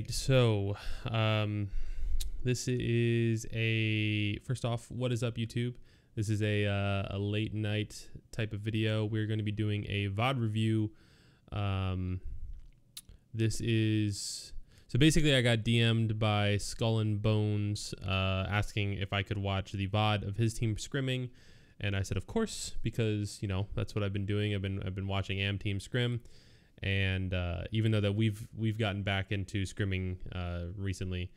right, so this is first off, what is up, YouTube? This is a late night type of video. We're going to be doing a VOD review. So basically I got DM'd by Skull and Bones asking if I could watch the VOD of his team scrimming, and I said of course, because you know that's what I've been doing. I've been watching AM team scrim, and even though that we've gotten back into scrimming recently,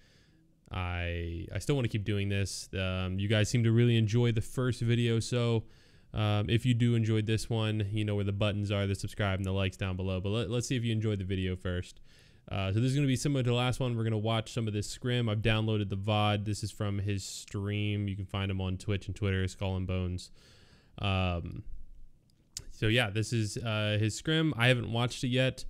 I still want to keep doing this. You guys seem to really enjoy the first video, so if you do enjoy this one, you know where the buttons are, the subscribe and the likes down below. But let's see if you enjoyed the video first. So this is going to be similar to the last one. We're going to watch some of this scrim. I've downloaded the VOD. This is from his stream. You can find him on Twitch and Twitter, Skull and Bones. So yeah, this is his scrim. I haven't watched it yet.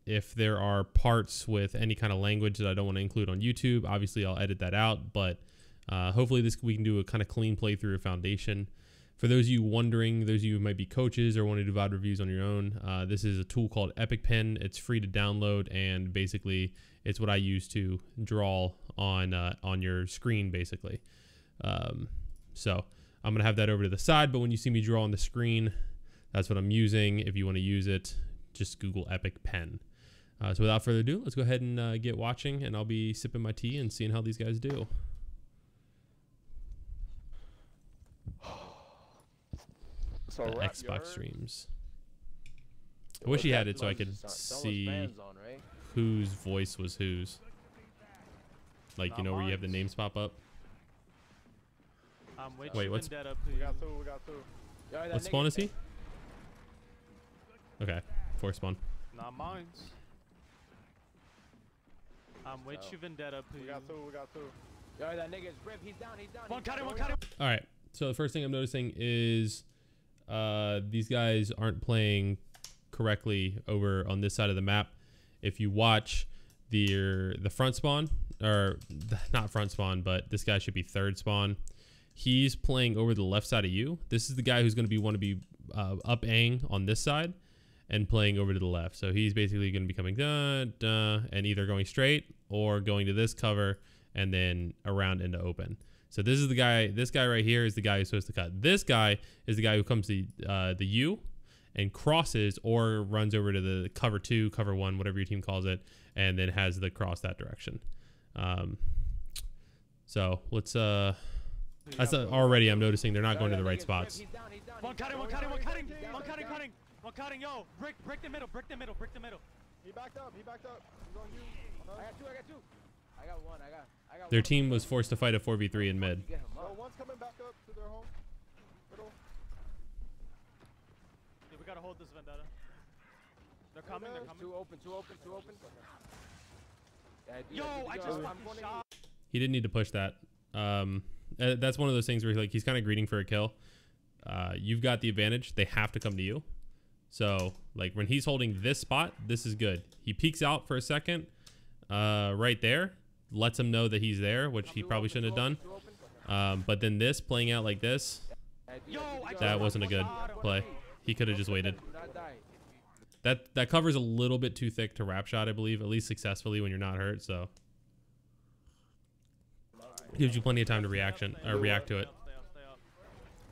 If there are parts with any kind of language that I don't want to include on YouTube, obviously I'll edit that out. But hopefully we can do a kind of clean playthrough of Foundation. For those of you wondering, those of you who might be coaches or want to do VOD reviews on your own, this is a tool called EpicPen. It's free to download, and basically it's what I use to draw on your screen, basically. So I'm going to have that over to the side, but when you see me draw on the screen, that's what I'm using. If you want to use it, just Google EpicPen. So without further ado, let's go ahead and get watching, and I'll be sipping my tea and seeing how these guys do. So Xbox streams. I wish he had it so I could see whose voice was whose. Like, you know, where you have the names pop up. Wait, what's... We got two. What spawn is he? Okay, 4 spawn. Not mine. I'm with you, Vendetta, please. We got two. Yo, that nigga's rip. He's down. One cut him. Alright, so the first thing I'm noticing is these guys aren't playing correctly over on this side of the map. If you watch the front spawn, or not front spawn, but this guy should be third spawn. He's playing over the left side of you. This is the guy who's going to want to be up-ang on this side and playing over to the left. So he's basically going to be coming and either going straight or going to this cover and then around into open. So this is the guy. This guy right here is the guy who's supposed to cut. This guy is the guy who comes to the U and crosses or runs over to the cover 2, cover 1, whatever your team calls it, and then has the cross that direction. So let's that's already I'm noticing they're not going to the right spots. One cutting. Yo, break the middle. He backed up. He's on you. I got two. I got one. Their team was forced to fight a 4v3 in mid. Oh, one's coming back up to their home. Middle. Yeah, we gotta hold this, Vendetta. They're coming. Two open. Yo, I just shot. He didn't need to push that. That's one of those things where he's kind of greeting for a kill. You've got the advantage. They have to come to you. So like when he's holding this spot, this is good. He peeks out for a second right there, lets him know that he's there, which he probably shouldn't have done. But then this playing out like this, that wasn't a good play. He could have just waited. That covers a little bit too thick to wrap shot, I believe, at least successfully when you're not hurt. So gives you plenty of time to react to it.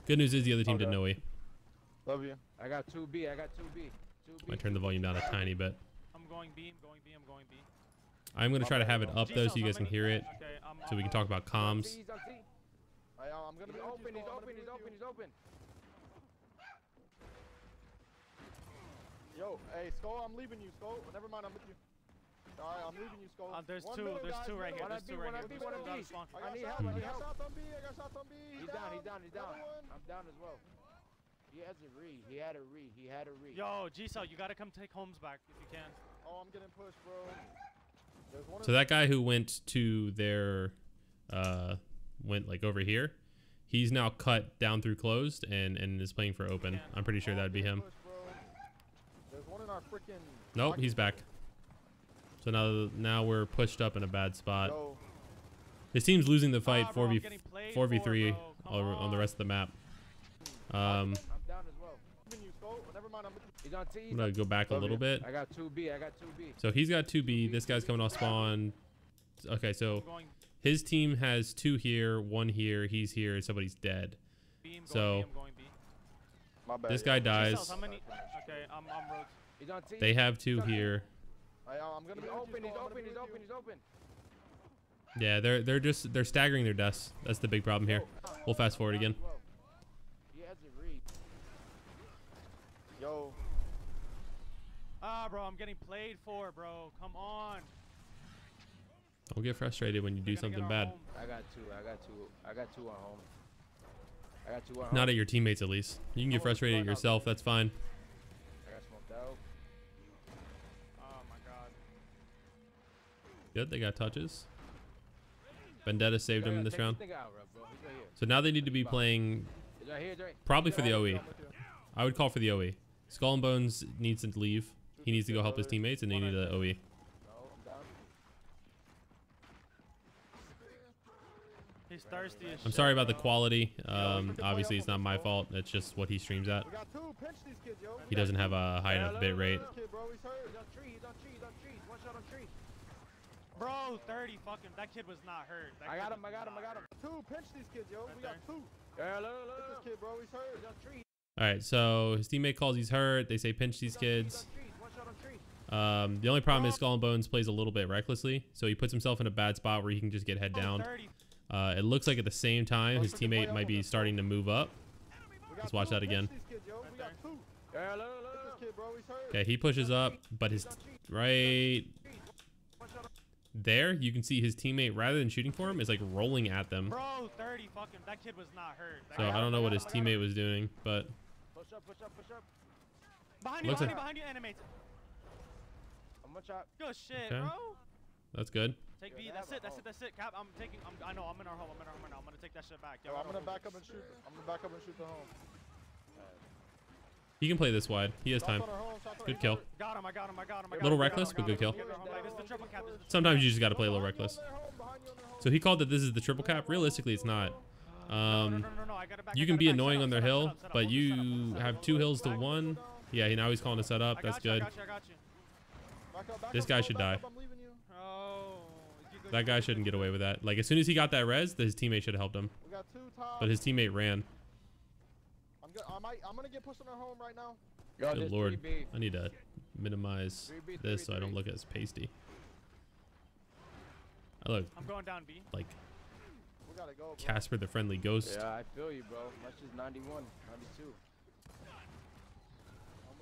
Good news is the other team didn't know. Love you. I got 2B. I turned the volume down a tiny bit. I'm going B. I'm going to try to have it up though so you guys can hear it, so we can talk about comms. I'm gonna be open. He's open. Yo, hey, Skull, I'm leaving you, Skull. Never mind, I'm with you. Alright, I'm leaving you, Skull. There's two right here. I need help. I got shot on B. He's down. I'm down as well. He has a read. He had a read. Yo, G-Cell, you gotta come take homes back if you can. Oh, I'm getting pushed, bro. So that guy who went to their went like over here, he's now cut down through closed and is playing for open. I'm pretty sure that'd be him. There's one in our freaking... Nope, he's back. So now we're pushed up in a bad spot. His team's losing the fight 4v3 on the rest of the map. I'm down as well. leaving you, Scope. Never mind, I'm with you. He's on T. I'm gonna go back a little bit. I got 2B. I got 2B. So he's got 2B. This guy's coming off spawn. Okay, so Going his team has 2 here, 1 here. He's here. Somebody's dead. B, I'm So going B, I'm going B. My bad. this guy dies. How many? Okay, I'm roads. He's on T. They have 2 here. I'm gonna He's be open. with you, He's Scope. I'm open. gonna He's be open. with He's open. Yeah, they're staggering their deaths. That's the big problem here. We'll fast forward again. He has a read. you. Yo. Ah, bro, I'm getting played for, bro. Come on. Don't get frustrated when you do They're gonna get something our bad. home. I got 2. I got 2. I got 2 at home. I got 2 at home. Not at your teammates, at least. You can get frustrated at yourself. That's fine. I got smoked out. Oh my god. Good. They got touches. Vendetta saved him in this Take round. Out, bro. He's right here. So now they need to be playing He's right here. He's right. probably for the I'm OE. with you. I would call for the OE. Skull and Bones needs to leave. He needs to go help his teammates, and they need an OE. No, I'm down. He's thirsty as I'm shit, sorry about the bro. quality. Obviously, it's not my fault. It's just what he streams at. We got 2. Pinch these kids, yo. He doesn't have a high enough bit rate. This kid, bro, he's hurt. He's on tree. He's on tree. He's on tree. One shot on tree. Bro, 30 fucking. That kid was not hurt. That I kid got him. was I got him. I not got him. 2. Pinch these kids, yo. Right We got 2. Yeah, look, Hit look. this kid, bro. He's hurt. He's on tree. All right, so his teammate calls he's hurt. They say pinch these kids. He's on tree. One shot on tree. The only problem is Skull and Bones plays a little bit recklessly, so he puts himself in a bad spot where he can just get head Oh, down. 30. It looks like at the same time his teammate might be starting to move up. We got Let's watch 2. that again. Pinch these kids, yo. We got 2. Yeah, look, Hit look. this kid, bro. He's hurt. Okay, he pushes up, but his right there, you can see his teammate, rather than shooting for him, is like rolling at them. Bro, 30 fucking. That kid was not hurt. That So kid- I don't know what his teammate was doing, but Push up, push up, push up. Behind you, Looks behind you, animates. I'm one shot. Good shit, Okay. bro. that's good. Take Yeah, B. they That's have it. That's a it. That's it. Cap. I know. I'm in our home. I'm in our home right now. I'm gonna take that shit back. Yo, I'm gonna back up and shoot. I'm gonna back up and shoot the home. He can play this wide. He has Shots time. on our home, shots on Good our kill. home. Got him. I got him. I got him. I got him. Little I got reckless, him, but I good got him, kill. I got him. Like, this is the triple cap. This is the Sometimes you just got to play a little Behind you reckless. on their home, behind you on their home. So he called that this is the triple cap. Realistically, it's not. No, I got it back. You I can got be it back. annoying Set on up, their set up, hill, set up, set up. but Hold the setup, hold the you setup. have 2 hills to 1. Yeah, now he's calling to set up. I That's got you, I good. got you. I got you. Back up, back This up, guy bro, should back die. up, I'm leaving you. Oh. That guy shouldn't get away with that. Like, as soon as he got that res, his teammate should have helped him. We got 2 top. But his teammate ran. I'm gonna get pushed on our home right now. Yo, Good there's lord. 3B. I need to minimize 3B, this so I 3B. don't look as pasty. I look I'm going down B. like We gotta go, bro. Casper the Friendly Ghost. Yeah, I feel you, bro. That's just 91, 92.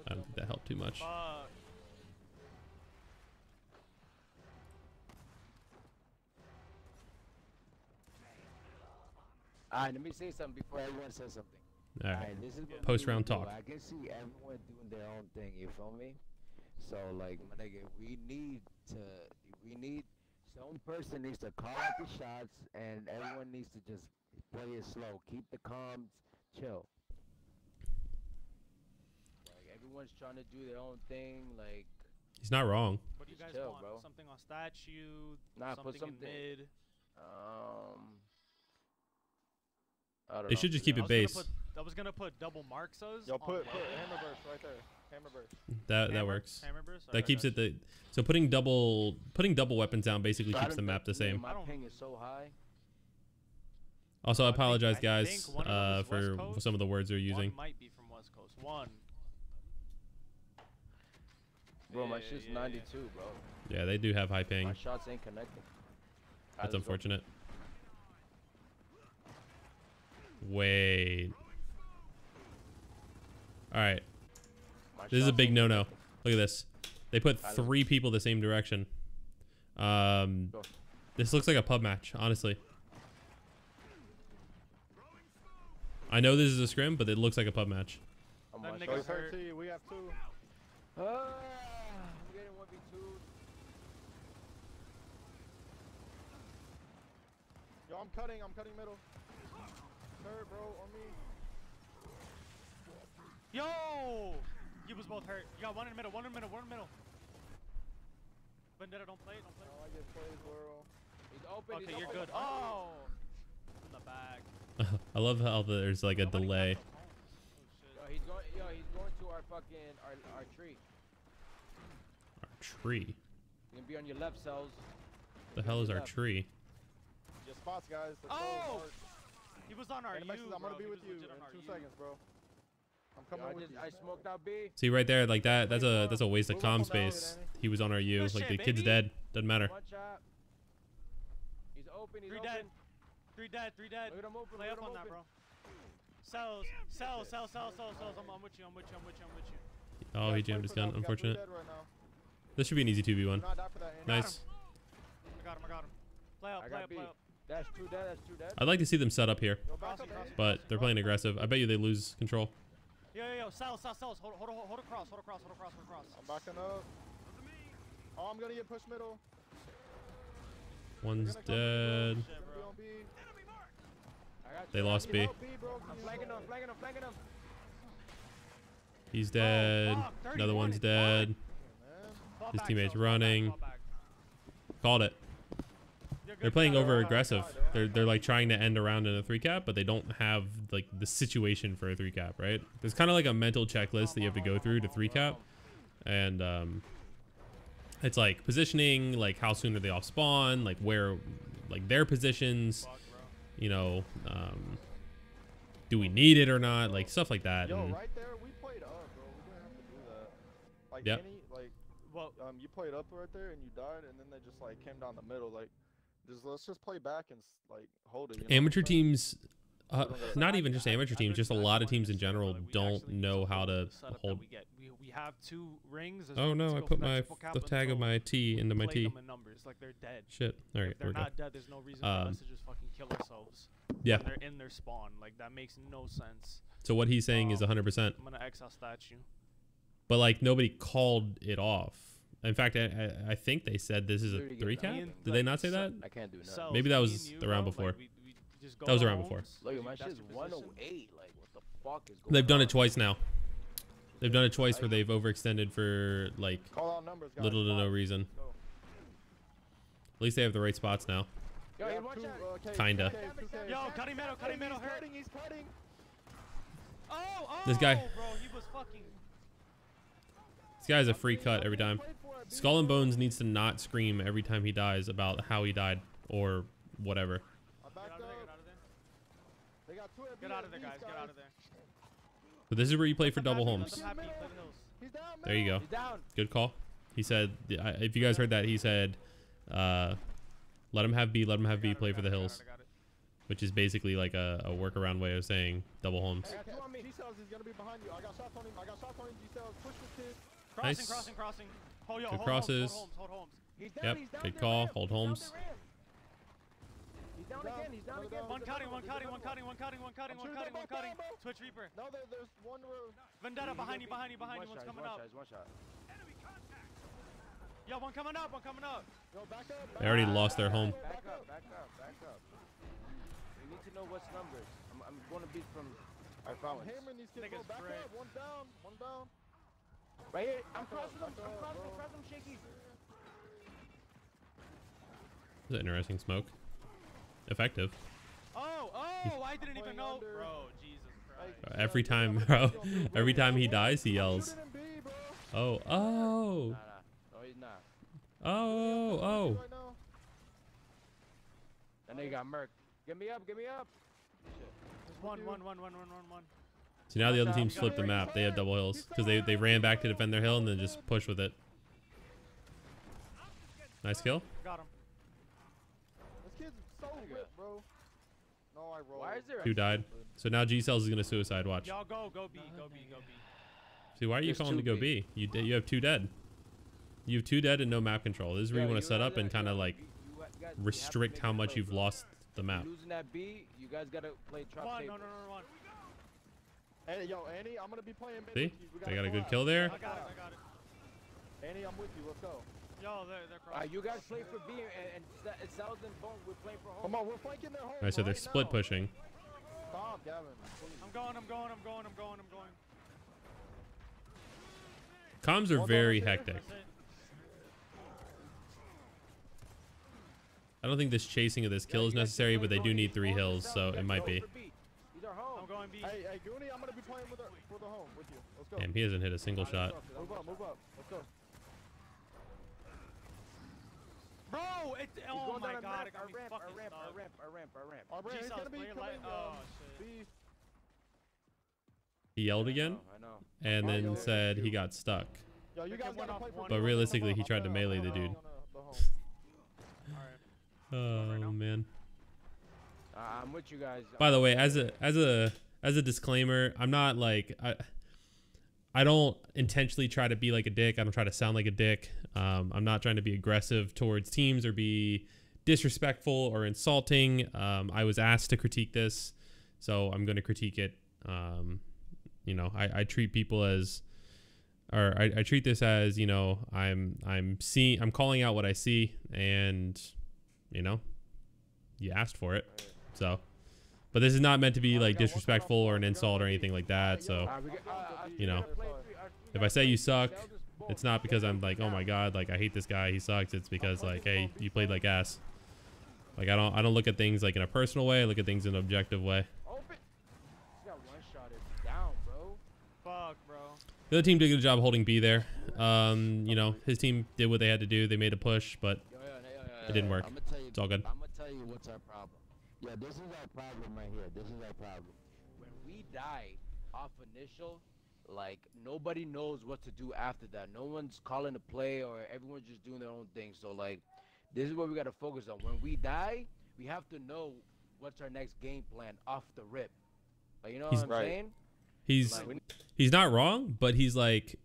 I don't think that helped too much. Fuck. Alright, let me say something before everyone says something. All right. Alright, this is what Post-round we do. talk. I can see everyone doing their own thing, you feel me? So, like, my nigga, we need, some person needs to call out the shots, and everyone needs to just play it slow. Keep the comms, chill. Like, everyone's trying to do their own thing, like, He's not wrong. What do you Just guys chill, want? bro. Something on statue? Nah, put something something- in mid? I don't They know. should just keep it I was gonna base. I was gonna put double marxos. Yo, on put mid. hammerburst right there. Hammerburst. That Hammer? works. Hammerburst? That Alright, keeps gotcha. it so putting double weapons down basically So I keeps the don't map the know, same. My ping is so high. Also, I I think- apologize, I guys, think one of them is West for Coast. some of the words they're using. One might be from West Coast. One. Bro, my Yeah, shit's yeah, 92, bro. Yeah, they do have high ping. My shots ain't connecting. That's unfortunate. Wait. All right. This is a big no-no. Look at this. They put 3 people the same direction. This looks like a pub match, honestly. I know this is a scrim, but it looks like a pub match. That Yo, nigga's he's hurt hurt. T. We have 2. I'm getting 1v2. Yo, I'm cutting middle. Third, bro, on me. Yo! You was both hurt. You got one in the middle, one in the middle, one in the middle. Vendetta, don't play it, don't play Oh, I get played, bro. He's open. it. Okay, he's you're open. good. Oh! In the bag. I love how there's like a Nobody delay. got the phone. Oh, shit. Yo, he's going fucking our tree. Our tree. You're gonna be on your left, cells. The hell is our tree? Your spots, guys. Let's Oh! go, Mark. He was on our U, I'm gonna be He with was you legit in on our 2 U. seconds, bro. I'm coming with you. I smoked out B. See right there, like that. That's a waste of Move up comm on that lane, space. Danny. He was on our U. Good Like the shit, kid's baby. dead. Doesn't matter. One shot. He's open. He's 3 open. dead. 3 dead. 3 dead. Look at him open. Play look up at on him that, open. bro. Cells. I'm with you. Oh, he Guys, jammed wait his for gun. that. We got 3 Unfortunate. dead right now. This should be an easy 2v1. Do not die for that, Andy. Nice. I got him. Play up. I got B. Play up. That's 2 dead. That's 2 dead. I'd like to see them set up here, Yo, back up, Crossing, Andy. but they're playing aggressive. I bet you they lose control. Yo. Cells. Hold across. I'm backing up. Oh, I'm gonna get pushed middle. One's They're gonna come to me, dead. bro. Shit, They're bro. gonna be on B. I got They two. lost Need B. help, B, bro. I'm flanking him. Flanking him. He's dead. fuck, Another 31 one's is dead. Man. Fall His back, teammate's Cells, running. fall back. Called it. You're They're good, playing Cells. over aggressive. They're like trying to end around in a 3-cap, but they don't have like the situation for a 3-cap, right? There's kind of like a mental checklist that you have to go through to 3-cap, and it's like positioning, like how soon are they off spawn, like where, like their positions, Fuck, bro. you know, do we need it or not, like stuff like that. Yo, And right there, we played up, bro. We didn't have to do that. Like, Yep. Andy, like, Well, you played up right there and you died, and then they just like came down the middle. Like, let's just play back and like hold it. You know what I'm amateur saying? teams, not even just amateur teams, just a lot of teams in general don't know how to hold. We have 2 rings. There's Oh no- no, let's I go put for that my triple cap the and tag of go my T into my play T. them in numbers like they're dead. Shit. All right, If there they're we go. not dead, there's no reason for us to just fucking kill ourselves. Yeah. When they're in their spawn. Like, that makes no sense. So what he's saying is 100%. I'm gonna exile statue. But like nobody called it off. In fact, I think they said this is a Literally 3-cap. Ian, Did they like, not say that? I can't do nothing. Cells, Maybe that me was and you, the round bro, before. like, we just go That was the to round homes, before. Look, you- my that's shit's your position. 108. Like, what the fuck is going They've done on? it twice now. They've done it twice where they've overextended for like Call out numbers, guys. little to no Five. reason. Go. At least they have the right spots now. Yo, We you have watch 2, out. Ks, Kinda. 2 Ks. Yo, cutting middle, hurt. He's cutting. Oh, This guy- bro, he was fucking. This guy's a free cut every time. Skull and Bones needs to not scream every time he dies about how he died or whatever. I Get backed out of there, up. get out of there. They got 2 at B Get out and of there, Bs, guys, get out of there. But this is where you play for Let them double happy, homes. Let them happy, play the hills. He's down, man. There you go. He's down. Good call. He said, if you guys heard that, he said, let him have B, let him have B, play for the hills, I got it. which is basically like a workaround way of saying double homes. I got 2 on me. G-Cells is gonna be behind you. I got shots on him. G-Cells. Push this kid. Nice. Crossing. Oh, yo, Good hold crosses. Hold homes. He's down. Yep, He's down. good the call. ramp. Hold He's down homes. the ramp. He's down again. He's down again. One cutting. Twitch Reaper. No, there's one row. Vendetta behind you. One One's shot, coming one up. shot, one shot. Yo, one coming up. Yo, back up. They already lost their home. Back up. We need to know what's numbers. I'm going to beat from our I'm balance. hammering these kids. Bro. Nigga's Back great. up. One down. Right here. I'm crossing back them. up, bro. Cross them, shaky. That's an interesting smoke. Effective. Oh, I didn't even playing know. under. Bro, Jesus Christ. Every time, bro. Every time he dies, he yells. Shoot it in B, bro. Oh. Nah. No, he's not. Oh. Right now. That nigga got murked. Get me up. Shit. One. So now the other team's flipped the map. They have double hills because they ran back to defend their hill and then just push with it. Nice kill. Got him. This kid's so whipped, bro. No, I rolled. Why is there a 2 died. So now G-Cells is gonna suicide. Watch. Y'all go B. See, why are you There's calling to 2 go B. B? You have 2 dead. You have 2 dead and no map control. This is where you want to set up and kind of like guys have to restrict make how a much play, you've bro. lost the map. Losing that B, you guys gotta play trap One. tables. No. Hey, yo, Annie, I'm gonna be playing. mid See? with you. We They got a good collab. kill there. I got it. Annie, I'm with you. Let's go. Yo, they're crossing. You guys play for B and Cells and Bone, we're playing for home. Come on, we're flanking their home. All right, so they're right split now. pushing. Stop, Gavin. Please. I'm going. Comms are One very double hectic. That's it. I don't think this chasing of this kill is necessary, but they do need 3 hills, so it might be. These are home. I'm going going B. Hey, Goonie, I'm gonna be playing for the home with you. Let's go. Damn, he hasn't hit a single shot. Move up, move up. Let's go. Bro, it's oh my god, it got me fucking Our ramp. Our brand, he's gonna be coming, oh B. shit. He yelled again I know. and then yo, said yo. he got stuck. Yo, you guys Went gotta off play for one. But But realistically, he tried to melee the dude. Alright. Oh man. I'm with you guys. By the way, as a disclaimer, I'm not like I don't intentionally try to be like a dick. I don't try to sound like a dick. I'm not trying to be aggressive towards teams or be disrespectful or insulting. I was asked to critique this, so I'm going to critique it. You know, I treat people as, or I treat this as, you know, I'm calling out what I see, and you know, you asked for it, so. But this is not meant to be like disrespectful or an insult or anything like that. So, you know, if I say you suck, it's not because I'm like, oh my god, like I hate this guy, he sucks. It's because like, hey, you played like ass. Like I don't look at things like in a personal way. I look at things in an objective way. Fuck, bro. The other team did a good job holding B there. You know, his team did what they had to do. They made a push, but it didn't work. It's all good. I'm gonna tell you what's our problem. Yeah, this is our problem right here. This is our problem. When we die off initial, like nobody knows what to do after that. No one's calling a play, or everyone's just doing their own thing. So like, this is what we gotta focus on. When we die, we have to know what's our next game plan off the rip. Like, you know what I'm saying? He's not wrong, but he's like,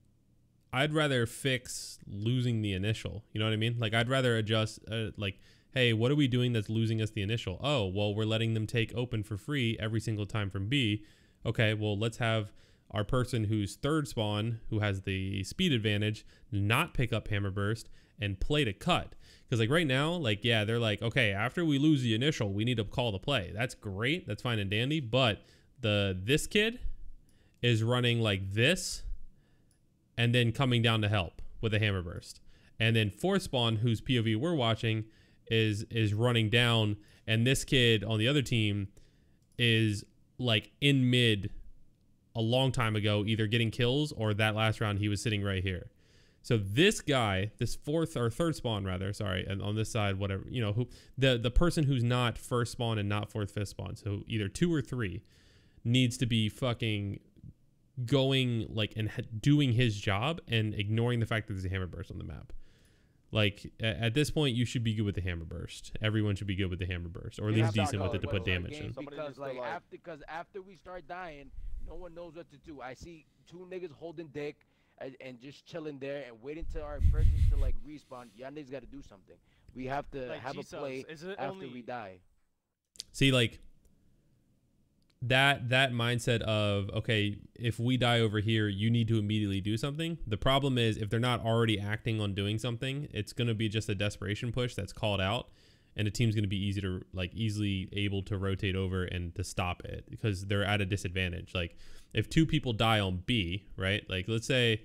I'd rather fix losing the initial. You know what I mean? Like, I'd rather adjust, like, hey, what are we doing that's losing us the initial? Oh, well, we're letting them take open for free every single time from B. Okay, well, let's have our person who's third spawn, who has the speed advantage, not pick up hammer burst and play to cut. Because like right now, like, yeah, they're like, okay, after we lose the initial, we need to call the play. That's great. That's fine and dandy. But this kid is running like this and then coming down to help with a hammer burst. And then fourth spawn, whose POV we're watching, is running down, and this kid on the other team is like in mid a long time ago, either getting kills or that last round he was sitting right here. So this guy, this fourth or third spawn rather, sorry, and on this side, whatever, you know, who the person who's not first spawn and not fourth, fifth spawn, so either 2 or 3, needs to be fucking going like and doing his job and ignoring the fact that there's a hammer burst on the map. Like at this point, you should be good with the hammer burst. Everyone should be good with the hammer burst, or at least decent with it to put damage in. Because after we start dying, no one knows what to do. I see 2 niggas holding dick and just chilling there and waiting till our person to like respawn. Y'all niggas got to do something. We have to like have a play after we die. See, like that mindset of, okay, if we die over here, you need to immediately do something. The problem is if they're not already acting on doing something, it's going to be just a desperation push that's called out, and the team's going to be easily able to rotate over and to stop it because they're at a disadvantage. Like if 2 people die on B, right? Like let's say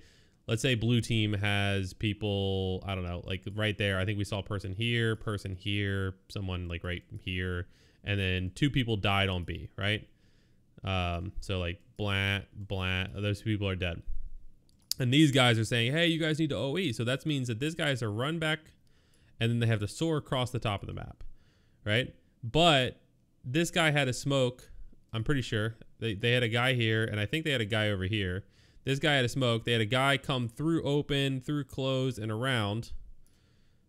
blue team has people, I don't know, like right there. I think we saw person here, someone like right here, and then 2 people died on B, right? So like blat, those people are dead. And these guys are saying, hey, you guys need to OE. So that means that this guy has to run back and then they have to soar across the top of the map, right? But this guy had a smoke. I'm pretty sure they had a guy here, and I think they had a guy over here. This guy had a smoke. They had a guy come through open, through close, and around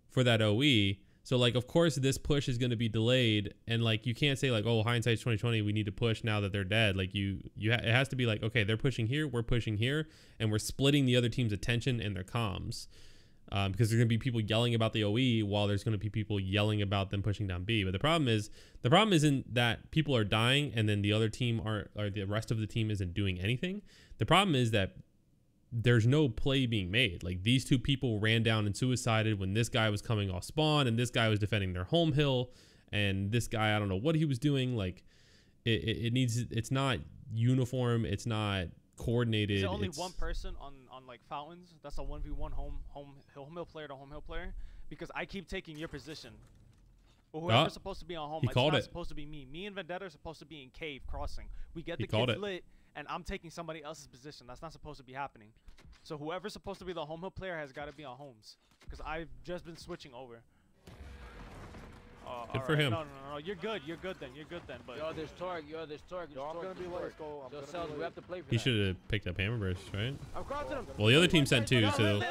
for that OE. So like, of course, this push is going to be delayed, and like you can't say like, oh, hindsight's 2020. We need to push now that they're dead. Like it has to be like, okay, they're pushing here, we're pushing here, and we're splitting the other team's attention and their comms, because there's going to be people yelling about the OE while there's going to be people yelling about them pushing down B. But the problem isn't that people are dying and then the other team or the rest of the team isn't doing anything. The problem is that there's no play being made. Like these 2 people ran down and suicided when this guy was coming off spawn and this guy was defending their home hill, and this guy, I don't know what he was doing. Like it's not uniform. It's not coordinated. Is there only one person on like fountains? That's a 1v1 home hill player to home hill player, because I keep taking your position. Or whoever's supposed to be on home. He called not it. supposed to be me. Me and Vendetta are supposed to be in cave crossing. We get He the called kids it. lit, and I'm taking somebody else's position. That's not supposed to be happening. So whoever's supposed to be the home hill player has got to be on homes. Because I've just been switching over. Good for him. No, you're good. You're good then. You're good then. But Yo, there's Torque. Yo, there's Torque. Yo, I'm gonna be late, Skull. I'm Yo, gonna Cells, be we late. have to play for He that. should have picked up Hammer Burst, right? I'm crossing him. Well, the other team sent 2, so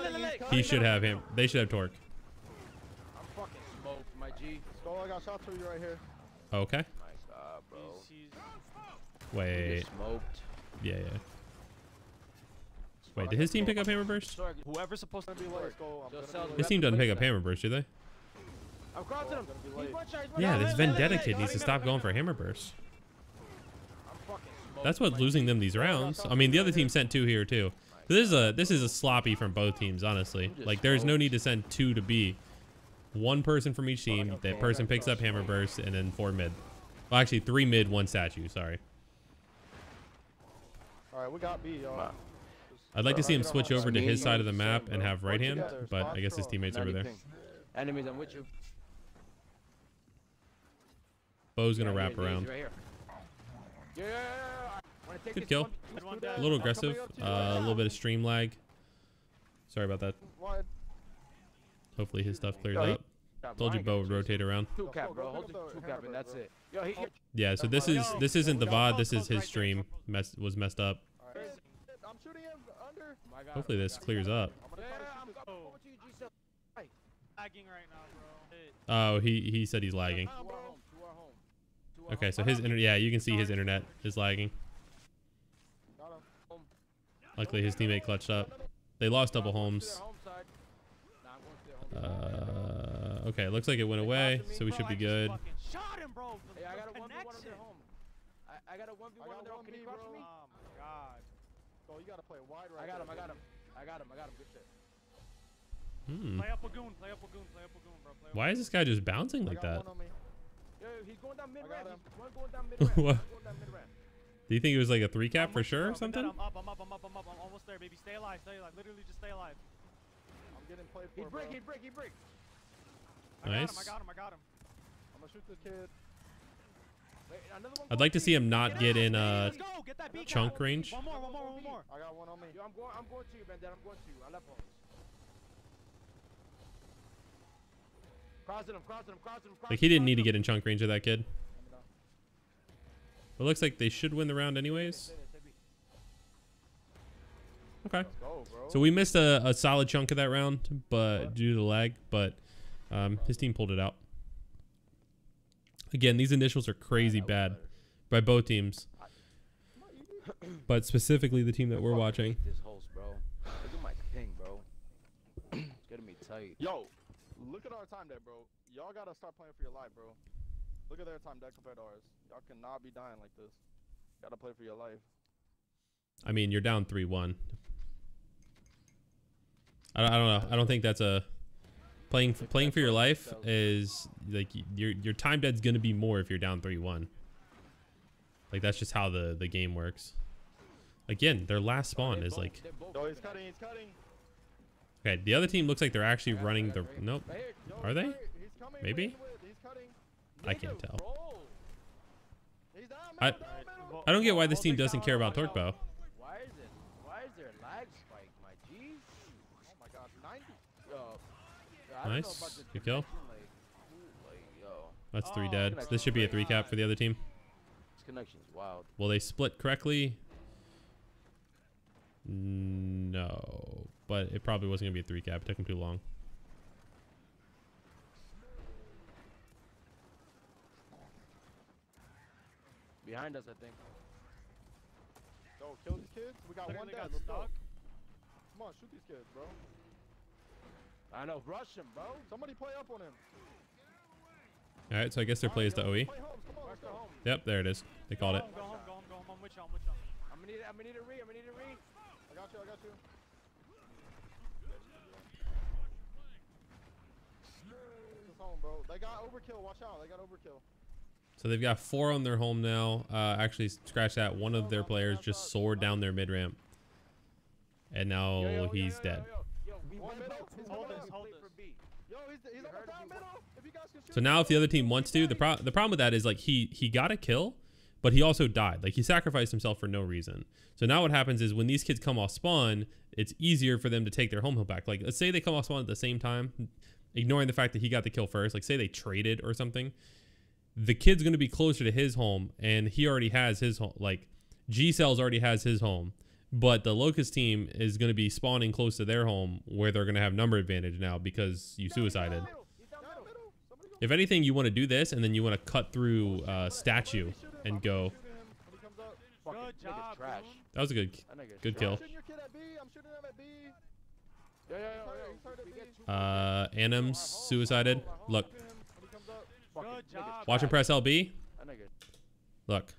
he should have him. They should have Torque. I'm fucking smoked, my G. Skull, I got shots for you right here. Okay. My God, bro. Wait. Get smoked. Yeah. Wait, did his team pick up Hammer Burst? Torque. whoever's supposed to I'm gonna be late, Skull. I'm Yo, gonna Cells, be we His late. team have to doesn't play pick for up that. Hammer Burst, do they? I'm crossing him. I'm gonna be He's late. one shot, he's one Yeah, shot. this Vendetta kid needs to stop going for Hammer Burst. I'm fucking smoked, That's what's my losing G. them these rounds. I mean, the other team sent 2 here too. So this is a sloppy from both teams, honestly. Like, there's no need to send 2 to B. 1 person from each team. That person picks up Hammer Burst, and then 4 mid. Well, actually 3 mid, 1 statue. Sorry. All right, we got B, y'all. I'd like to see him switch over to his side of the map and have right hand, together, but spot I guess his strong. teammates over there. Ping. Enemies, I'm with you. Bo's gonna Yeah, wrap he's around. right here. Yeah. Wanna take Good this kill. one- A little aggressive. A little bit of stream lag. Sorry about that. Wide. Hopefully his stuff clears Yo, he- up. Told you Bo would rotate around. Two cap, Go bro. pick Hold up the the two cap, hammer, and that's bro. it. Yo, he. Yeah, so this isn't the VOD. This is his stream. Was messed up. All right. I'm shooting him under. My God, Hopefully this clears up. I'm gonna Yeah, try to I'm shoot this. going to you, G-Cell. lagging right now, bro. Hit. Oh, he said he's lagging. To our home. To our home. To our Okay, home. so his internet. Yeah, you can see his internet is lagging. Got him. Luckily his teammate clutched up. They lost double homes. To their home side. Nah, I'm going to their home side. Okay, looks like it went away, so we should be good. Fucking shot him, bro. Hey, I got a 1v1 on connection. their home. I got a 1v1 I got on their home. Can you 1v, cross bro. me? Oh my god. So you gotta play wide right I got him. there, I got baby. him. I got him. I got him. Good shit. Play up Lagoon, play up Lagoon, play up Lagoon, bro. Play up Why is this guy just bouncing I like got that? one on me. Yo, he's going down mid got ramp. him. He's one going down mid ramp. What? One going down mid ramp. Do you think it was like a 3 cap I'm for with you, sure or bro. something? I'm up. I'm almost there, baby. Stay alive, stay alive. Literally just stay alive. I'm getting played He for, break. bro. He break. He break. Nice. I got him. I'm gonna shoot this kid. Wait, another one. I'd like to see him not get in Let's go. Get that beat. chunk range. One more. I got one on me. Yo, I'm going to you, man. I'm going to you. I left homes. Crossing him. Like he didn't need to get in chunk range of that kid. It looks like they should win the round anyways. Okay. Let's go, bro. So we missed a solid chunk of that round, but due to the lag, but his team pulled it out. Again, these initials are crazy bad by both teams, but specifically the team that we're watching. This host, bro. Look at my ping, bro. It's getting me tight. Yo, look at our time there, bro. Y'all gotta start playing for your life, bro. Look at their time deck compared to ours. Y'all cannot be dying like this. Gotta play for your life. I mean, you're down 3-1. I don't know. I don't think that's a playing for your life is like your time dead's gonna be more if you're down 3-1. Like that's just how the game works. Again, their last spawn is like. Yo, he's cutting. He's cutting. Okay, the other team looks like they're actually running the. Nope. Right here. Yo, Are they? He's coming. Maybe? He's cutting. I can't tell. Bro. He's down. I- Down, middle. I don't get why this team doesn't care about Torque Bow. Why is there lag spike, my G? Oh my God, 90. Yo. I don't know Nice. about this Good kill. connection, like, yo. That's 3 Oh, dead. This should be a 3 cap for the other team. This connection's wild. Will they split correctly? No, but it probably wasn't gonna be a 3 cap. It took them too long. Behind us, I think. Yo, kill these kids. We got one Literally dead. got Let's go. stuck. Come on, shoot these kids, bro. I know. Rush him, bro. Somebody play up on him. All right, so I guess their play is the OE. Play homes. Come on, let's go. Yep, there it is. They called it. Go home. I'm with y'all. I'm gonna need a re. I got you. This is home, bro. They got overkill. Watch out. They got overkill. So they've got 4 on their home now. Actually, scratch that. One of their players just soared down their mid ramp, and now he's dead. Yo, we One went middle, back to he's hold middle. this, hold play this. for B. Yo, he's almost down middle. If you guys can shoot So now if the other team wants to, the problem with that is like he got a kill, but he also died. Like he sacrificed himself for no reason. So now what happens is when these kids come off spawn, it's easier for them to take their home hill back. Like let's say they come off spawn at the same time, ignoring the fact that he got the kill first. Like say they traded or something. The kid's going to be closer to his home, and he already has his home. Like G-Cells already has his home, but the Locust team is going to be spawning close to their home where they're going to have number advantage now because you suicided. If anything, you want to do this, and then you want to cut through statue and go. Good job, Trash. That was a good kill. Anim's suicided. Look. Good job. Watch him press LB. Look.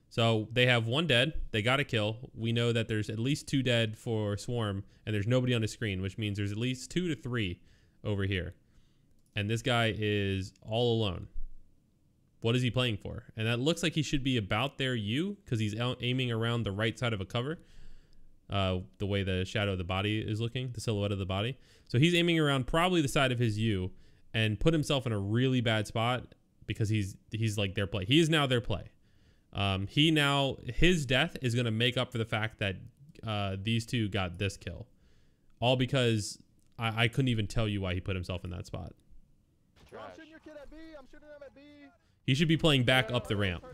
So they have one dead. They got a kill. We know that there's at least 2 dead for Swarm, and there's nobody on the screen, which means there's at least 2 to 3 over here. And this guy is all alone. What is he playing for? And that looks like he should be about their U because he's aiming around the right side of a cover. The way the shadow of the body is looking, the silhouette of the body. So he's aiming around probably the side of his U and put himself in a really bad spot because he's like their play. He is now their play. His death is going to make up for the fact that these two got this kill. All because I couldn't even tell you why he put himself in that spot. He should be playing back up the ramp.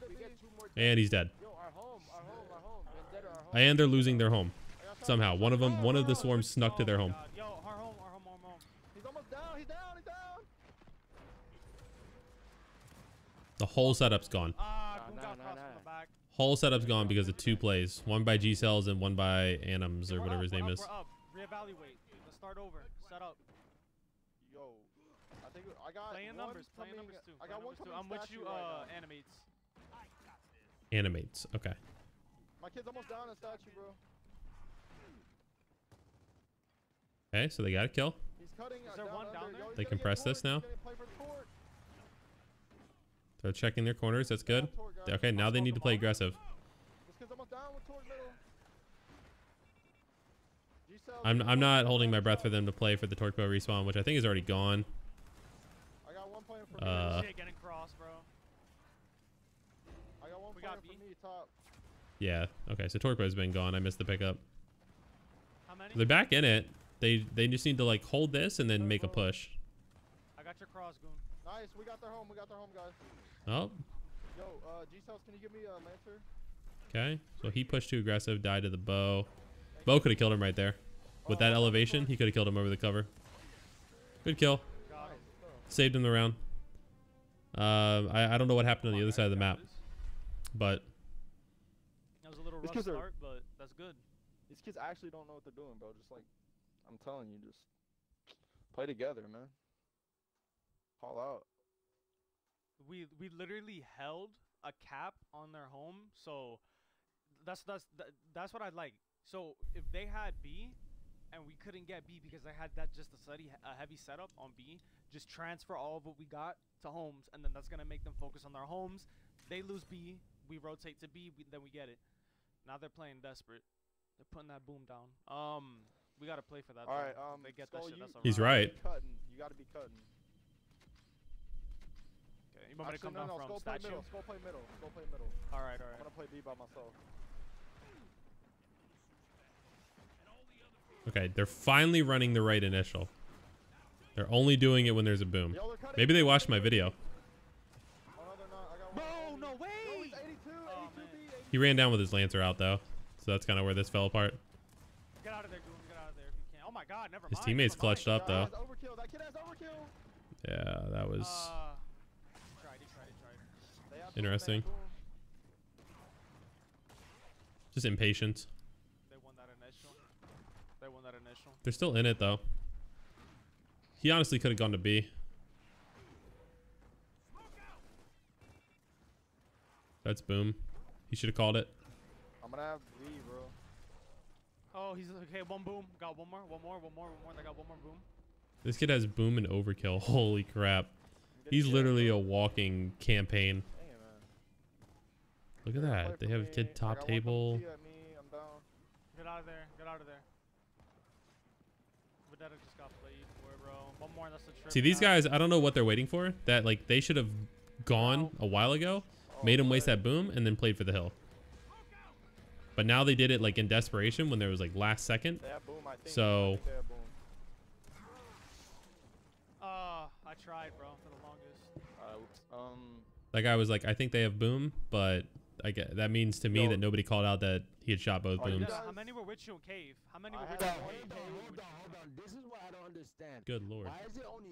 And he's dead. And they're losing their home. Somehow. One of the swarms snuck to their home. Yo, our home. He's almost down. He's down. The whole setup's gone. Goon got crossed from the back. Whole setup's gone because of 2 plays. One by G-Cells and one by Anims or whatever his name is. We're up. Reevaluate. Let's start over. Set up. Yo, I think I got Playing numbers too. I got one I'm with you, animates. Animates. Okay. My kid's almost down in statue, bro. Okay, so they got a kill. He's cutting. Is there one down there? Yo, They can press this now. They're checking their corners. That's good. Okay, now they need to play aggressive. This kid's almost down with torque middle. I'm not holding my breath for them to play for the torque bow respawn, which I think is already gone. I got one playing for me. Shit, getting crossed, bro. I got one playing for me, top. Yeah. Okay, so torque bow's been gone. I missed the pickup. How many? They're back in it. They just need to like hold this and then make a push. I got your cross, Goon. Nice, we got their home, guys. Oh. Yo, G-Cells, can you give me a Lancer? Okay. So he pushed too aggressive, died to the bow. Bow could have killed him right there. With that elevation, he could have killed him over the cover. Good kill. Saved him the round. I don't know what happened on the other side of the map, but that was a little rough start, but that's good. These kids actually don't know what they're doing, bro. Just like I'm telling you, just play together, man. Call out. We literally held a cap on their home, so that's what I like. So if they had B, and we couldn't get B because they had that just a heavy setup on B, just transfer all of what we got to homes, and then that's gonna make them focus on their homes. They lose B, we rotate to B, then we get it. Now they're playing desperate. They're putting that boom down. We gotta play for that. All right, they get Skull, that shit. That's he's right. You gotta be cutting. Okay, you want me to come down from Skull statue? Skull play middle. All right. I'm gonna play B by myself. okay, they're finally running the right initial. They're only doing it when there's a boom. Maybe they watched my video. Bro, no way! He ran down with his Lancer out though, so that's kind of where this fell apart. Get out of there, Goon. Get out of there if you can. Oh my God, never mind. His teammates clutched up though. That kid has overkill. Yeah, that was He tried. interesting. Just impatient. They won that initial. They're still in it though. He honestly could have gone to B. That's boom. He should have called it. I'm gonna have B, bro. Oh, he's okay. One boom. Got one more. They got one more boom. This kid has boom and overkill. Holy crap. He's literally a walking campaign. Dang it, man. Look at that. They have a kid top table. I'm down. Get out of there. Vedetta just got played for, bro. One more, that's the trip. See, these guys, I don't know what they're waiting for. That, like, they should have gone a while ago, made him waste that boom, and then played for the hill. But now they did it, like, in desperation when there was, like, last second. They have boom, I think. So... They have boom. I tried, bro, for the longest. That guy was like, I think they have boom, but I get that means to me Yo. that nobody called out that he had shot both Are you booms. guys- How many were with you in cave? How many were I with had you in one cave? cave. Hold on. This is what I don't understand. Good lord. Why is it only